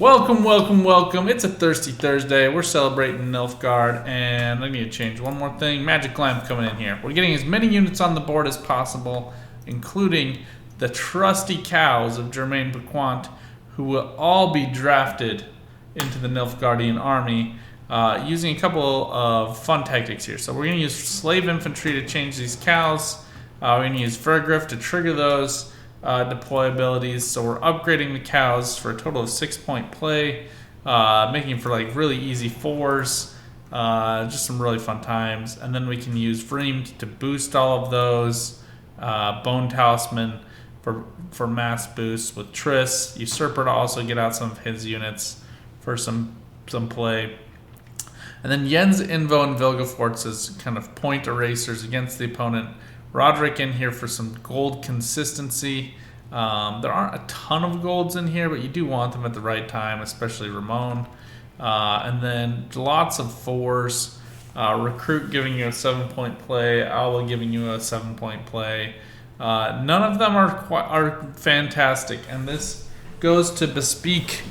Welcome, welcome, welcome. It's a Thirsty Thursday. We're celebrating Nilfgaard, and I need to change one more thing. Magic Lamp coming in here. We're getting as many units on the board as possible, including the trusty cows of Germain Bequant, who will all be drafted into the Nilfgaardian army using a couple of fun tactics here. So we're going to use slave infantry to change these cows. We're going to use Vergriff to trigger those deploy abilities. So we're upgrading the cows for a total of 6-point play, making for like really easy 4s, just some really fun times. And then we can use Vreemed to boost all of those, Bone Talisman for mass boosts with Triss, Usurper to also get out some of his units for some play. And then Jens, Invo, and Vilgefortz as kind of point erasers against the opponent. Roderick in here for some gold consistency. There aren't a ton of golds in here, but you do want them at the right time, especially Ramon. And then lots of 4s. Recruit giving you a 7-point play. Owl giving you a 7-point play. None of them are fantastic, and this goes to bespeak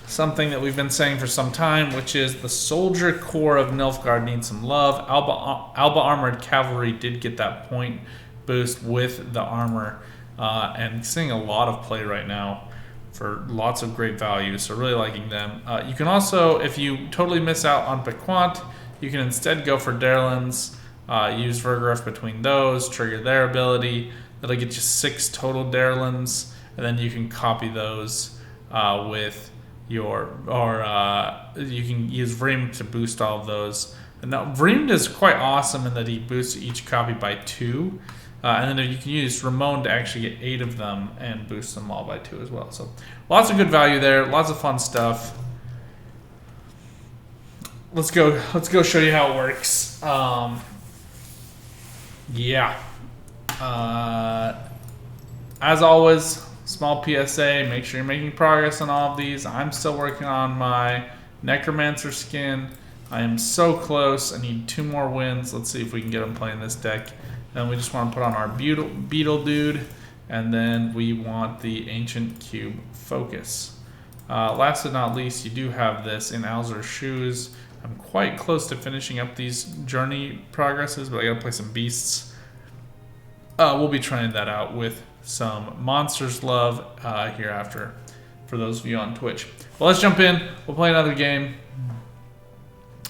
something that we've been saying for some time, which is the soldier core of Nilfgaard needs some love. Alba Armored Cavalry did get that point boost with the armor, and seeing a lot of play right now for lots of great value, so really liking them. You can also, if you totally miss out on Bequant, you can instead go for Darlins, use Vergriff between those, trigger their ability. That'll get you 6 total Darlins, and then you can copy those with you can use Vreemed to boost all of those. And now Vreemed is quite awesome in that he boosts each copy by 2. And then you can use Ramon to actually get 8 of them and boost them all by 2 as well. So lots of good value there, lots of fun stuff. Let's go show you how it works. As always, small PSA, make sure you're making progress on all of these. I'm still working on my Necromancer skin. I am so close. I need 2 more wins. Let's see if we can get him playing this deck. Then we just want to put on our Beetle dude, and then we want the Ancient Cube Focus. Last but not least, you do have this in Alzur's Shoes. I'm quite close to finishing up these journey progresses, but I gotta play some beasts. We'll be trying that out with some Monsters Love hereafter for those of you on Twitch. Well, let's jump in. We'll play another game.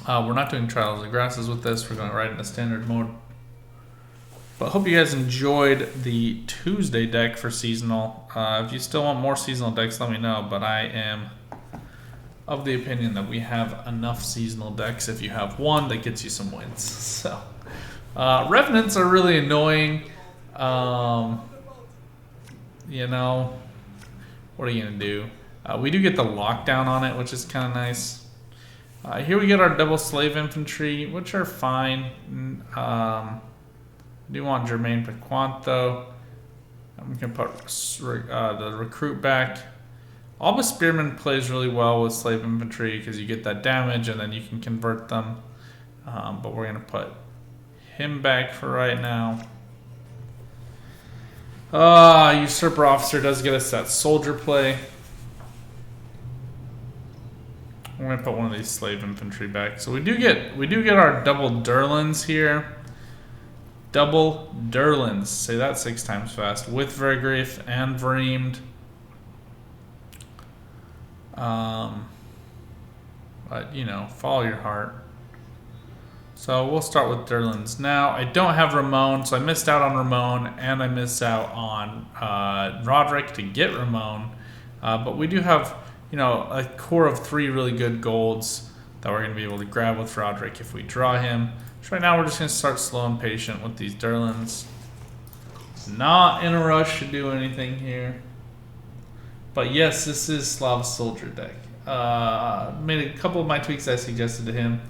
We're not doing Trials of Grasses with this. We're going right into standard mode. But I hope you guys enjoyed the Tuesday deck for seasonal. If you still want more seasonal decks, let me know. But I am of the opinion that we have enough seasonal decks if you have one that gets you some wins. So Revenants are really annoying. You know, what are you going to do? We do get the lockdown on it, which is kind of nice. Here we get our double slave infantry, which are fine. I do want Germain Bequant, though. We can put the recruit back. Alba Spearman plays really well with slave infantry because you get that damage and then you can convert them. But we're going to put him back for right now. Usurper Officer does get us that soldier play. I'm gonna put one of these slave infantry back. So we do get our double Durlins here. Double Durlins. Say that 6 times fast. With Vergriff and Vreemed. But you know, follow your heart. So we'll start with Durlins. Now, I don't have Ramon, so I missed out on Ramon, and I missed out on Roderick to get Ramon. But we do have, you know, a core of 3 really good golds that we're going to be able to grab with Roderick if we draw him. So right now, we're just going to start slow and patient with these Durlins. Not in a rush to do anything here. But yes, this is Slav's Soldier deck. Made a couple of my tweaks I suggested to him.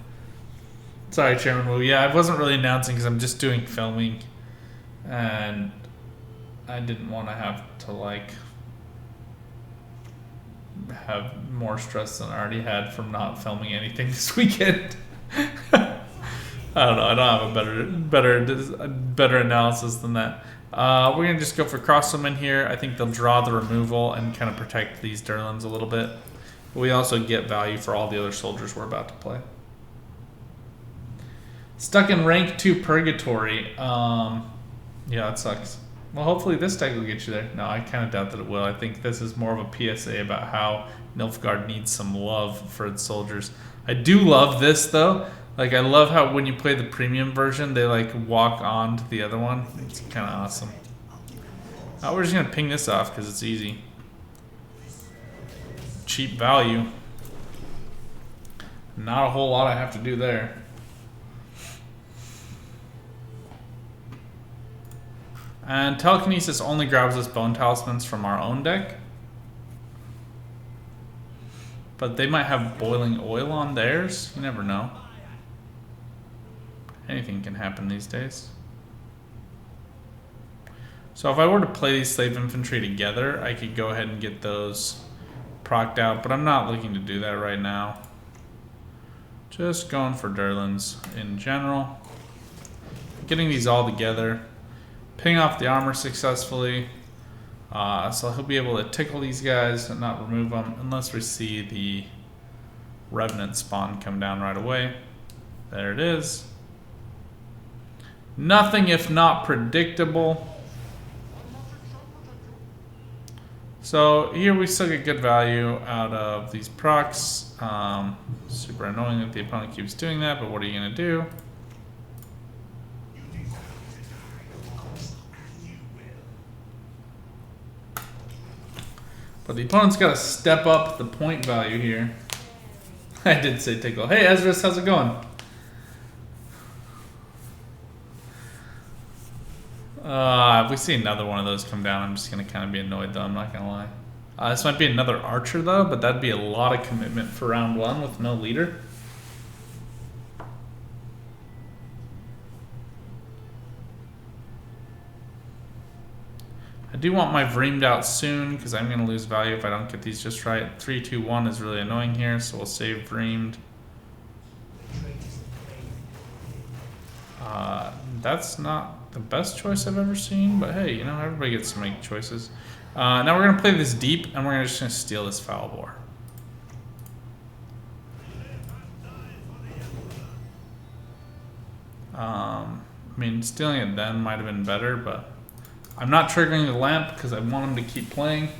Sorry, Chairman Wu. Yeah, I wasn't really announcing because I'm just doing filming. And I didn't want to have to, like, have more stress than I already had from not filming anything this weekend. I don't know. I don't have a better analysis than that. We're going to just go for Crosswomen here. I think they'll draw the removal and kind of protect these Durlins a little bit. But we also get value for all the other soldiers we're about to play. Stuck in rank 2 purgatory. Yeah, that sucks. Well, hopefully this deck will get you there. No, I kind of doubt that it will. I think this is more of a PSA about how Nilfgaard needs some love for its soldiers. I do love this, though. Like, I love how when you play the premium version, they, like, walk on to the other one. It's kind of awesome. Oh, we're just going to ping this off because it's easy. Cheap value. Not a whole lot I have to do there. And Telekinesis only grabs us Bone Talismans from our own deck. But they might have Boiling Oil on theirs. You never know. Anything can happen these days. So if I were to play these Slave Infantry together, I could go ahead and get those procced out. But I'm not looking to do that right now. Just going for Durlans in general. Getting these all together. Ping off the armor successfully. So he'll be able to tickle these guys and not remove them unless we see the Revenant spawn come down right away. There it is. Nothing if not predictable. So here we still get good value out of these procs. Super annoying that the opponent keeps doing that, but what are you going to do? But the opponent's got to step up the point value here. I did say tickle. Hey, Ezra's, how's it going? If we see another one of those come down, I'm just going to kind of be annoyed, though. I'm not going to lie. This might be another archer, though, but that'd be a lot of commitment for round 1 with no leader. I do want my Vreemed out soon because I'm going to lose value if I don't get these just right. 3, 2, 1 is really annoying here, so we'll save Vreemed. That's not the best choice I've ever seen, but hey, you know, everybody gets to make choices. Now we're going to play this deep, and we're just going to steal this Foul Bore. I mean, stealing it then might have been better, but I'm not triggering the lamp because I want him to keep playing.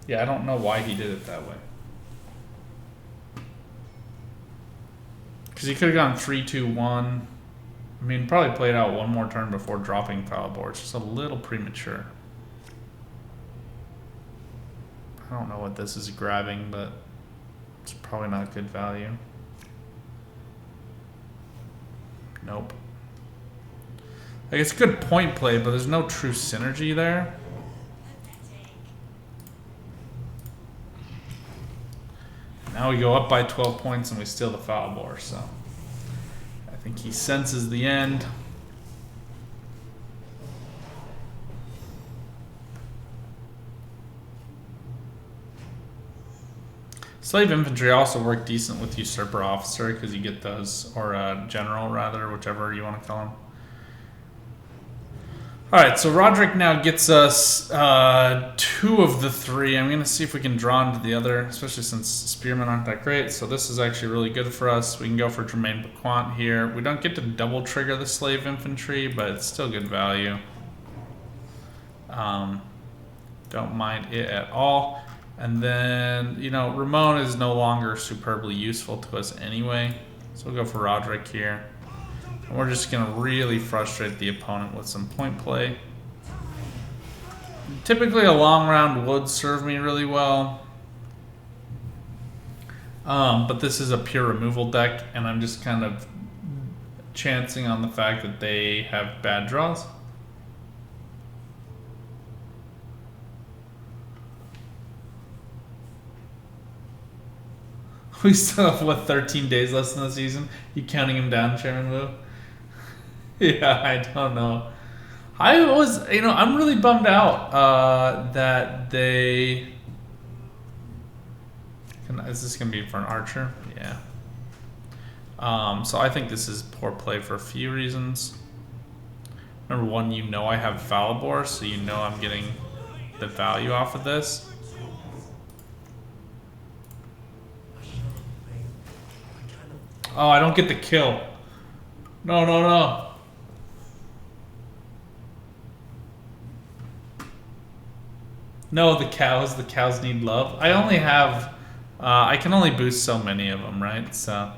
Yeah, I don't know why he did it that way. Because he could have gone 3, 2, 1. I mean, probably played out one more turn before dropping Foul Bore. It's just a little premature. I don't know what this is grabbing, but it's probably not good value. Nope. Like, it's good point play, but there's no true synergy there. Now we go up by 12 points and we steal the Foul Bore, so I think he senses the end. Slave Infantry also work decent with Usurper Officer because you get those, or General rather, whichever you want to call him. Alright, so Roderick now gets us 2 of the 3. I'm going to see if we can draw into the other, especially since Spearmen aren't that great. So this is actually really good for us. We can go for Jermaine Bequant here. We don't get to double trigger the Slave Infantry, but it's still good value. Don't mind it at all. And then, you know, Ramon is no longer superbly useful to us anyway. So we'll go for Roderick here. And we're just going to really frustrate the opponent with some point play. Typically a long round would serve me really well. But this is a pure removal deck, and I'm just kind of chancing on the fact that they have bad draws. We still have, what, 13 days less in the season? You counting him down, Chairman Wu? Yeah, I don't know. I was, you know, I'm really bummed out that they... Is this going to be for an archer? Yeah. So I think this is poor play for a few reasons. Number one, you know I have Foul Bore, so you know I'm getting the value off of this. Oh, I don't get the kill. No, no, no. No, the cows. The cows need love. I only have... I can only boost so many of them, right? So...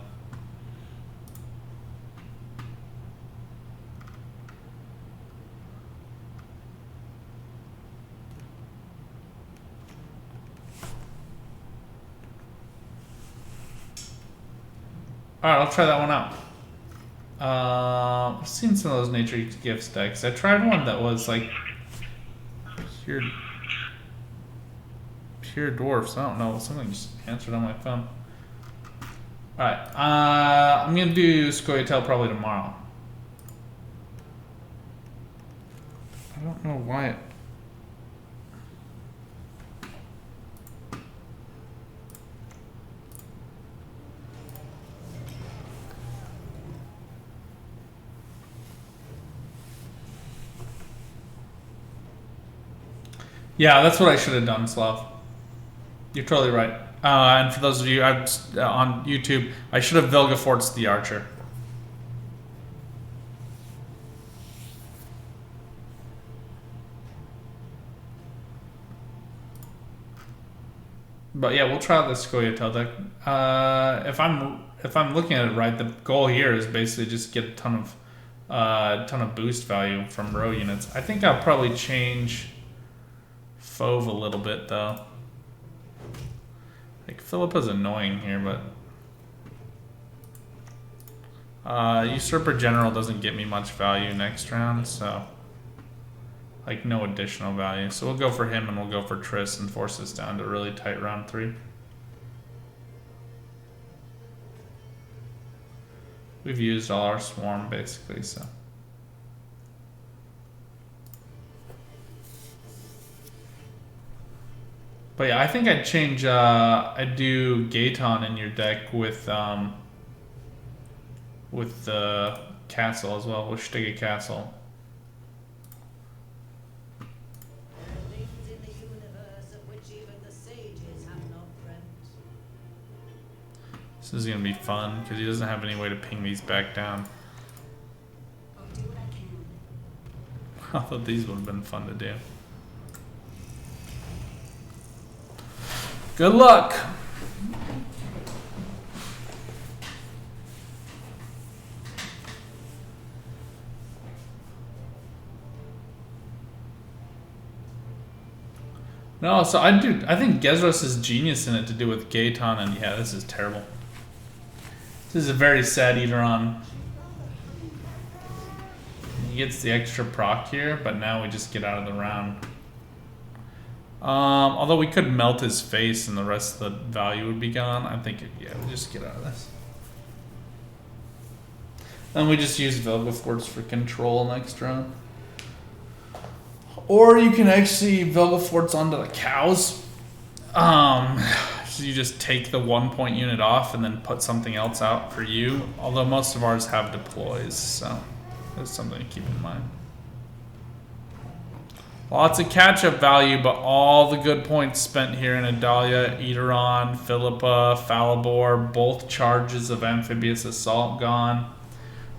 Alright, I'll try that one out. I've seen some of those nature gifts decks. I tried one that was like pure dwarfs. I don't know. Something just answered on my phone. Alright, I'm gonna do Scoia'tael probably tomorrow. I don't know why it... Yeah, that's what I should have done, Slav. You're totally right. And for those of you on YouTube, I should have Vilgefortz the Archer. But yeah, we'll try out the Scoia'tael deck. If I'm looking at it right, the goal here is basically just get a ton of boost value from row units. I think I'll probably change Fauve a little bit though. Like Philippa's annoying here, but Usurper General doesn't get me much value next round, so like no additional value. So we'll go for him and we'll go for Triss and force this down to a really tight round 3. We've used all our swarm basically, so. But yeah, I think I'd change, I'd do Gaeton in your deck with the castle as well, with Stege Castle. This is gonna be fun, because he doesn't have any way to ping these back down. I thought these would have been fun to do. Good luck! No, so I think Gezros is genius in it to do with Gaeton, and yeah, this is terrible. This is a very sad Eateron. He gets the extra proc here, but now we just get out of the round. Although we could melt his face and the rest of the value would be gone. I think, yeah, we'll just get out of this. Then we just use Vilgefortz for control next round. Or you can actually Vilgefortz onto the cows. So you just take the 1-point unit off and then put something else out for you. Although most of ours have deploys, so that's something to keep in mind. Lots of catch-up value, but all the good points spent here in Adalia, Eateron, Philippa, Falibor, both charges of Amphibious Assault gone.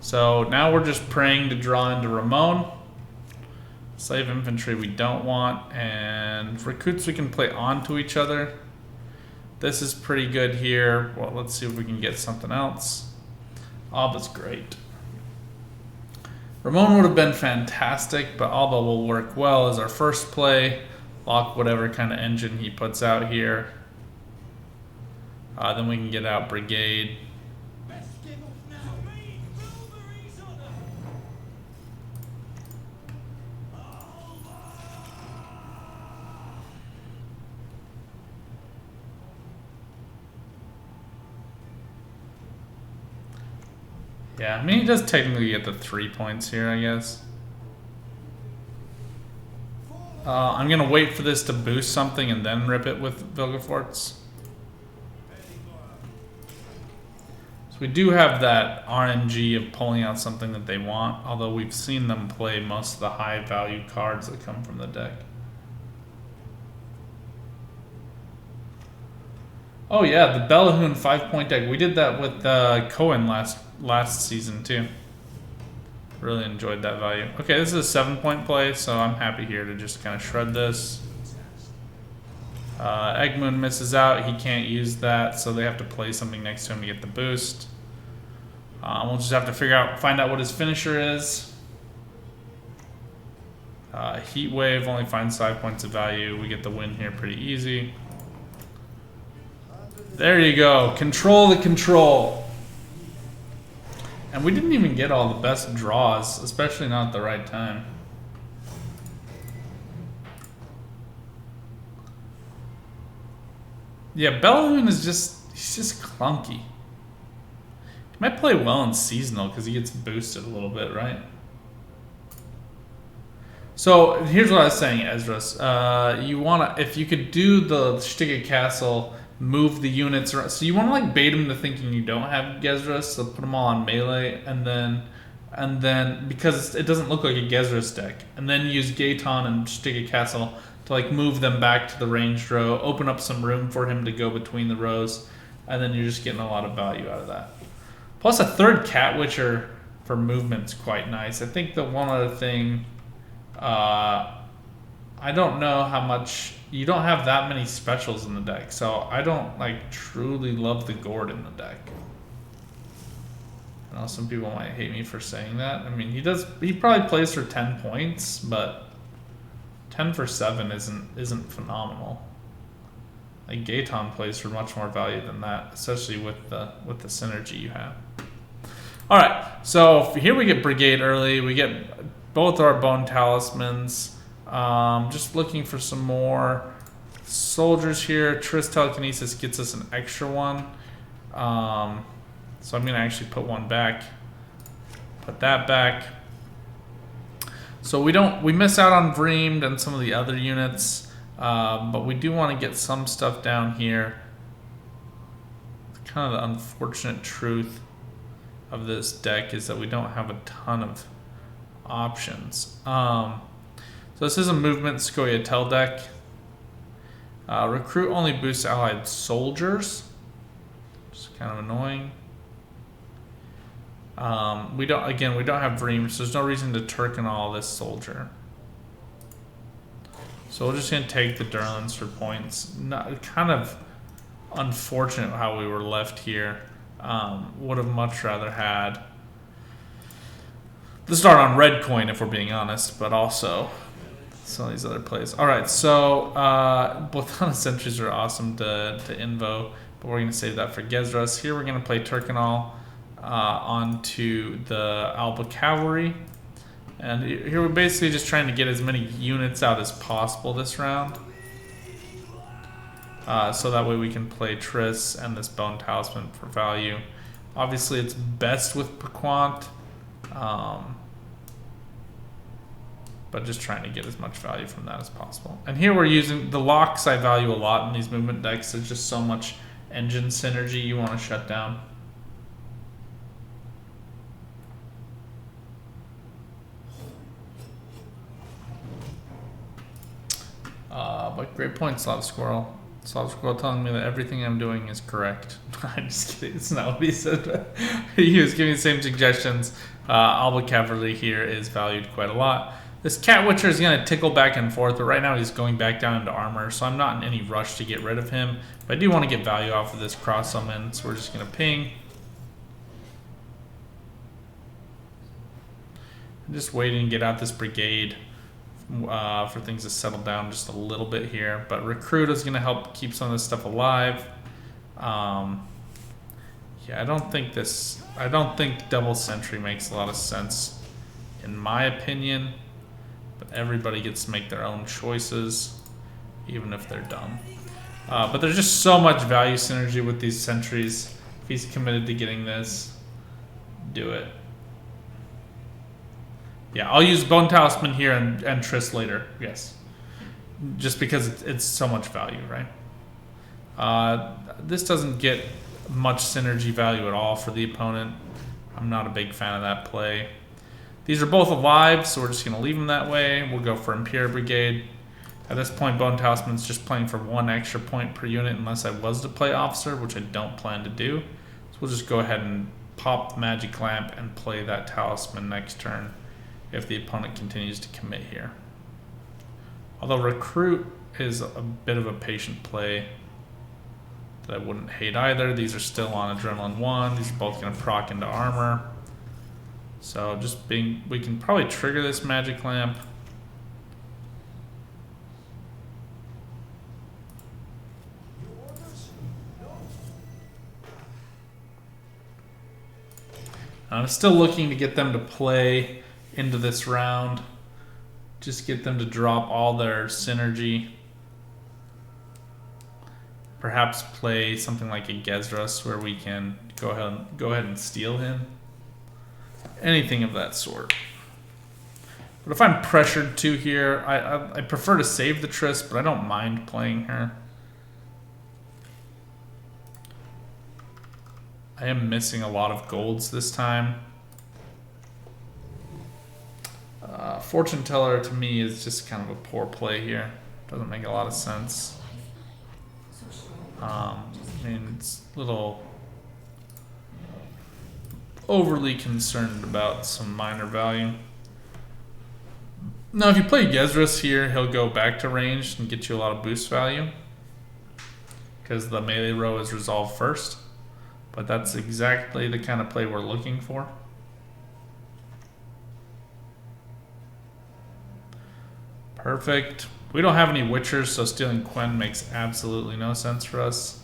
So now we're just praying to draw into Ramon. Slave Infantry we don't want, and Recruits we can play onto each other. This is pretty good here. Well, let's see if we can get something else. Alba's great. Ramon would have been fantastic, but Alba will work well as our first play. Lock whatever kind of engine he puts out here. Then we can get out Brigade. Yeah, I mean, he does technically get the 3 points here, I guess. I'm going to wait for this to boost something and then rip it with Vilgefortz. So we do have that RNG of pulling out something that they want, although we've seen them play most of the high value cards that come from the deck. Oh yeah, the Bellahoon 5-point deck. We did that with Cohen last season too. Really enjoyed that value. Okay, this is a 7-point play, so I'm happy here to just kind of shred this. Eggmoon misses out. He can't use that, so they have to play something next to him to get the boost. We'll just have to find out what his finisher is. Heat Wave only finds 5 points of value. We get the win here pretty easy. There you go. Control the control. And we didn't even get all the best draws, especially not at the right time. Yeah, Bellahoon is he's just clunky. He might play well in seasonal because he gets boosted a little bit, right? So here's what I was saying, Ezra's. You wanna, if you could do the Stiga Castle, move the units around. So you want to like bait him to thinking you don't have Gezras, so put them all on melee, and then because it doesn't look like a Gezras deck, and then use Gaeton and Stiga Castle to like move them back to the ranged row, open up some room for him to go between the rows, and then you're just getting a lot of value out of that. Plus a third Cat Witcher for movement's quite nice. I think the one other thing, I don't know how much, you don't have that many specials in the deck, so I don't like truly love the Gord in the deck. I know some people might hate me for saying that. I mean, he probably plays for 10 points, but 10 for 7 isn't phenomenal. Like Gaeton plays for much more value than that, especially with the synergy you have. All right, so here we get Brigade early. We get both our Bone Talismans. Just looking for some more soldiers here. Triss Telekinesis gets us an extra one. So I'm gonna actually put one back. Put that back. So we miss out on Vreemed and some of the other units, but we do want to get some stuff down here. Kind of the unfortunate truth of this deck is that we don't have a ton of options. So this is a movement Scoia'tael deck. Recruit only boosts allied soldiers, which is kind of annoying. We don't have Vreemed, so there's no reason to Turkinol this soldier. So we're just gonna take the Durlans for points. Kind of unfortunate how we were left here. Would have much rather had the start on red coin if we're being honest, but also some of these other plays. All right, so both on the sentries are awesome to invo, but we're gonna save that for Gezras. Here we're gonna play Turkinol onto the Alba Cavalry. And here we're basically just trying to get as many units out as possible this round. So that way we can play Triss and this Bone Talisman for value. Obviously it's best with Perquant, but just trying to get as much value from that as possible. And here we're using the locks. I value a lot in these movement decks. There's just so much engine synergy you want to shut down. But great point, Slav Squirrel. Slav Squirrel telling me that everything I'm doing is correct. I'm just kidding. It's not what he said. He was giving the same suggestions. Alba Cavalry here is valued quite a lot. This Cat Witcher is going to tickle back and forth, but right now he's going back down into armor, so I'm not in any rush to get rid of him. But I do want to get value off of this cross summon, so we're just going to ping. I'm just waiting to get out this brigade for things to settle down just a little bit here. But Recruit is going to help keep some of this stuff alive. Yeah, I don't think Double Sentry makes a lot of sense, in my opinion. But everybody gets to make their own choices, even if they're dumb. But there's just so much value synergy with these sentries. If he's committed to getting this, do it. Yeah, I'll use Bone Talisman here and Triss later. Yes, just because it's so much value, right? This doesn't get much synergy value at all for the opponent. I'm not a big fan of that play. These are both alive, so we're just going to leave them that way. We'll go for Imperial Brigade. At this point, Bone Talisman's just playing for 1 extra point per unit unless I was to play Officer, which I don't plan to do. So we'll just go ahead and pop the Magic Lamp and play that Talisman next turn if the opponent continues to commit here. Although Recruit is a bit of a patient play that I wouldn't hate either. These are still on Adrenaline 1. These are both going to proc into armor. So we can probably trigger this Magic Lamp. I'm still looking to get them to play into this round. Just get them to drop all their synergy. Perhaps play something like a Gezrus where we can go ahead and steal him. Anything of that sort. But if I'm pressured to here, I prefer to save the Triss, but I don't mind playing her. I am missing a lot of golds this time. Fortune Teller to me is just kind of a poor play here. Doesn't make a lot of sense. I mean, it's a little overly concerned about some minor value. Now, if you play Gezrus here, he'll go back to range and get you a lot of boost value because the melee row is resolved first. But that's exactly the kind of play we're looking for. Perfect. We don't have any Witchers, so stealing Quen makes absolutely no sense for us.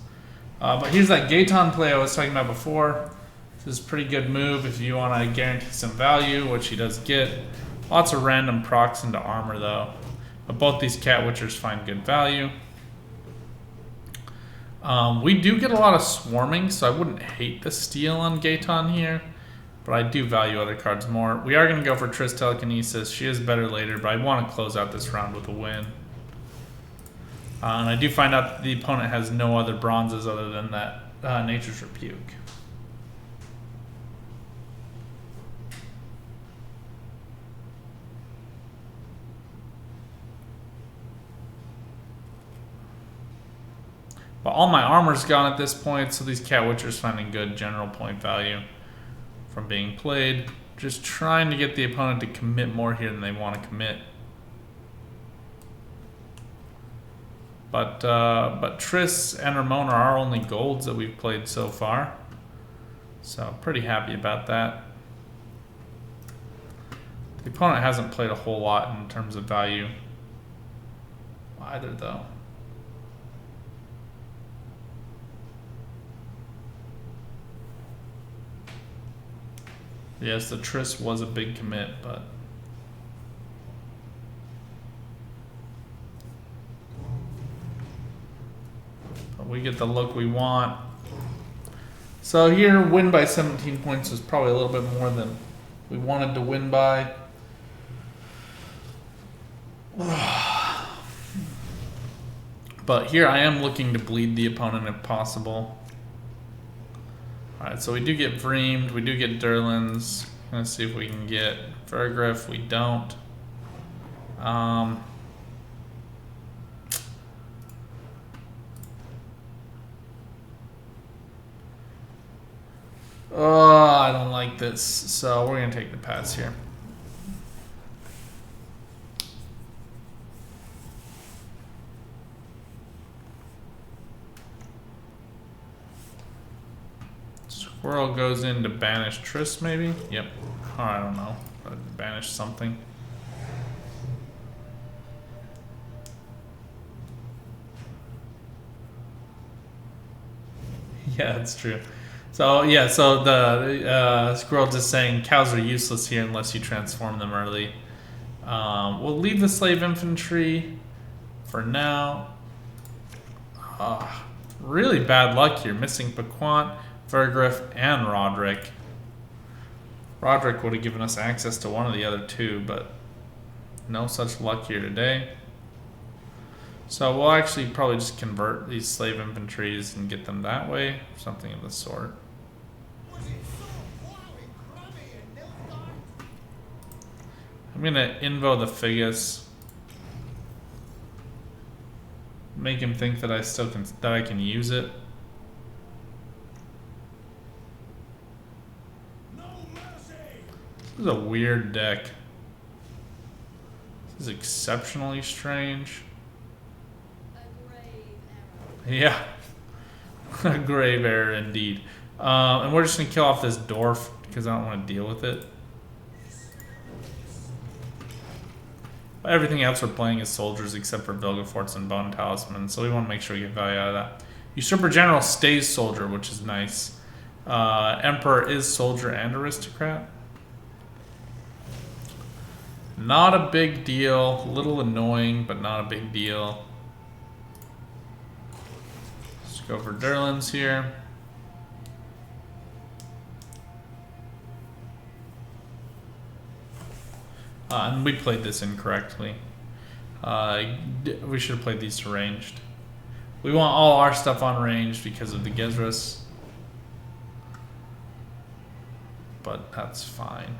But here's that Gaetan play I was talking about before. This is a pretty good move if you want to guarantee some value, which he does get. Lots of random procs into armor, though. But both these Cat Witchers find good value. We do get a lot of swarming, so I wouldn't hate the steal on Gaetan here, but I do value other cards more. We are going to go for Triss Telekinesis. She is better later, but I want to close out this round with a win. And I do find out that the opponent has no other bronzes other than that Nature's Rebuke. But all my armor's gone at this point, so these Cat Witchers finding good general point value from being played. Just trying to get the opponent to commit more here than they want to commit. But Triss and Ramona are our only golds that we've played so far. So pretty happy about that. The opponent hasn't played a whole lot in terms of value either, though. Yes, the Triss was a big commit, but we get the look we want. So here, win by 17 points is probably a little bit more than we wanted to win by. But here I am looking to bleed the opponent if possible. Alright, so we do get Vreemed, we do get Durlans. Let's see if we can get Vergriff. We don't. Oh, I don't like this, so we're going to take the pass here. Squirrel goes in to banish Triss, maybe? Yep. Oh, I don't know. Banish something. Yeah, that's true. So, yeah, so the squirrel just saying cows are useless here unless you transform them early. We'll leave the slave infantry for now. Really bad luck here. Missing Pequant, Vergriff, and Roderick. Roderick would have given us access to one of the other two, but no such luck here today. So we'll actually probably just convert these slave infantries and get them that way, something of the sort. I'm going to invo the Figus. make him think that I can use it. This is a weird deck. This is exceptionally strange. Yeah. A grave error indeed. And we're just going to kill off this dwarf because I don't want to deal with it. Everything else we're playing is soldiers except for Vilgefortz and Bone Talisman, so we want to make sure we get value out of that. Usurper General stays soldier, which is nice. Emperor is soldier and aristocrat. Not a big deal. A little annoying, but not a big deal. Let's go for Durlan's here. And we played this incorrectly. We should have played these ranged. We want all our stuff on ranged because of the Gezras. But that's fine.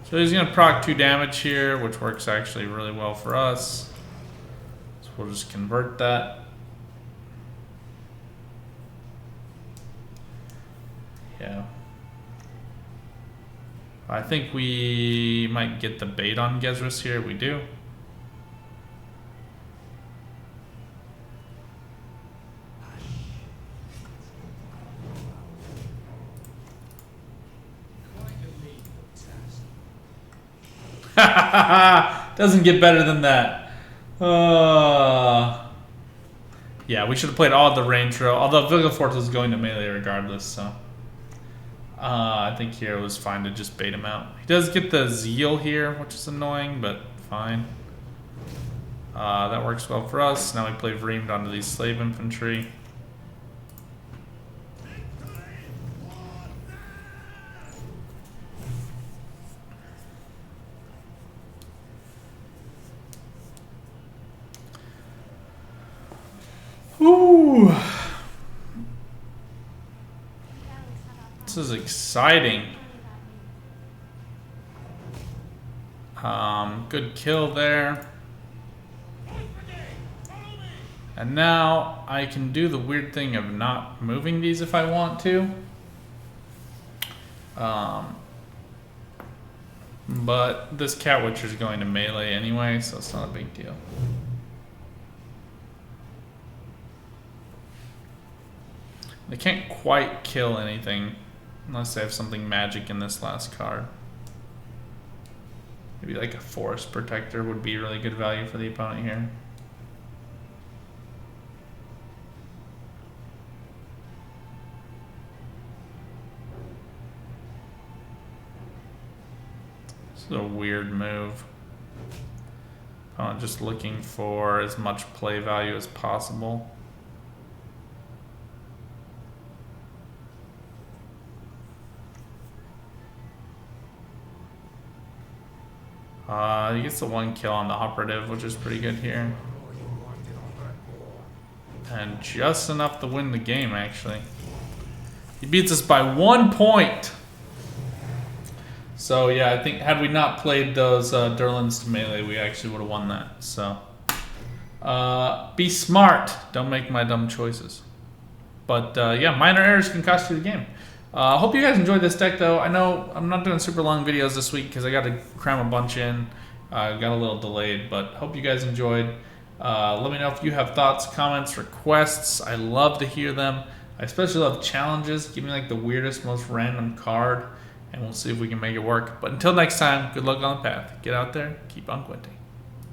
So he's going to proc 2 damage here, which works actually really well for us. So we'll just convert that. Yeah. I think we might get the bait on Gezras here. We do. Doesn't get better than that. Yeah, we should have played all the range row. Although Vilgefortz was going to melee regardless, so I think here it was fine to just bait him out. He does get the zeal here, which is annoying, but fine. That works well for us. Now we play Vreemed onto these slave infantry. Ooh. This is exciting. Good kill there. And now I can do the weird thing of not moving these if I want to. But this Cat Witcher is going to melee anyway, so it's not a big deal. They can't quite kill anything unless they have something magic in this last card. Maybe like a Forest Protector would be really good value for the opponent here. This is a weird move. I'm just looking for as much play value as possible. He gets the 1 kill on the operative, which is pretty good here. And just enough to win the game, actually. He beats us by 1 point. So yeah, I think had we not played those Durlans to melee, we actually would have won that. So be smart. Don't make my dumb choices. But yeah, minor errors can cost you the game. I hope you guys enjoyed this deck, though. I know I'm not doing super long videos this week because I got to cram a bunch in. Got a little delayed, but hope you guys enjoyed. Let me know if you have thoughts, comments, requests. I love to hear them. I especially love challenges. Give me like the weirdest, most random card, and we'll see if we can make it work. But until next time, good luck on the path. Get out there, keep on Gwenting.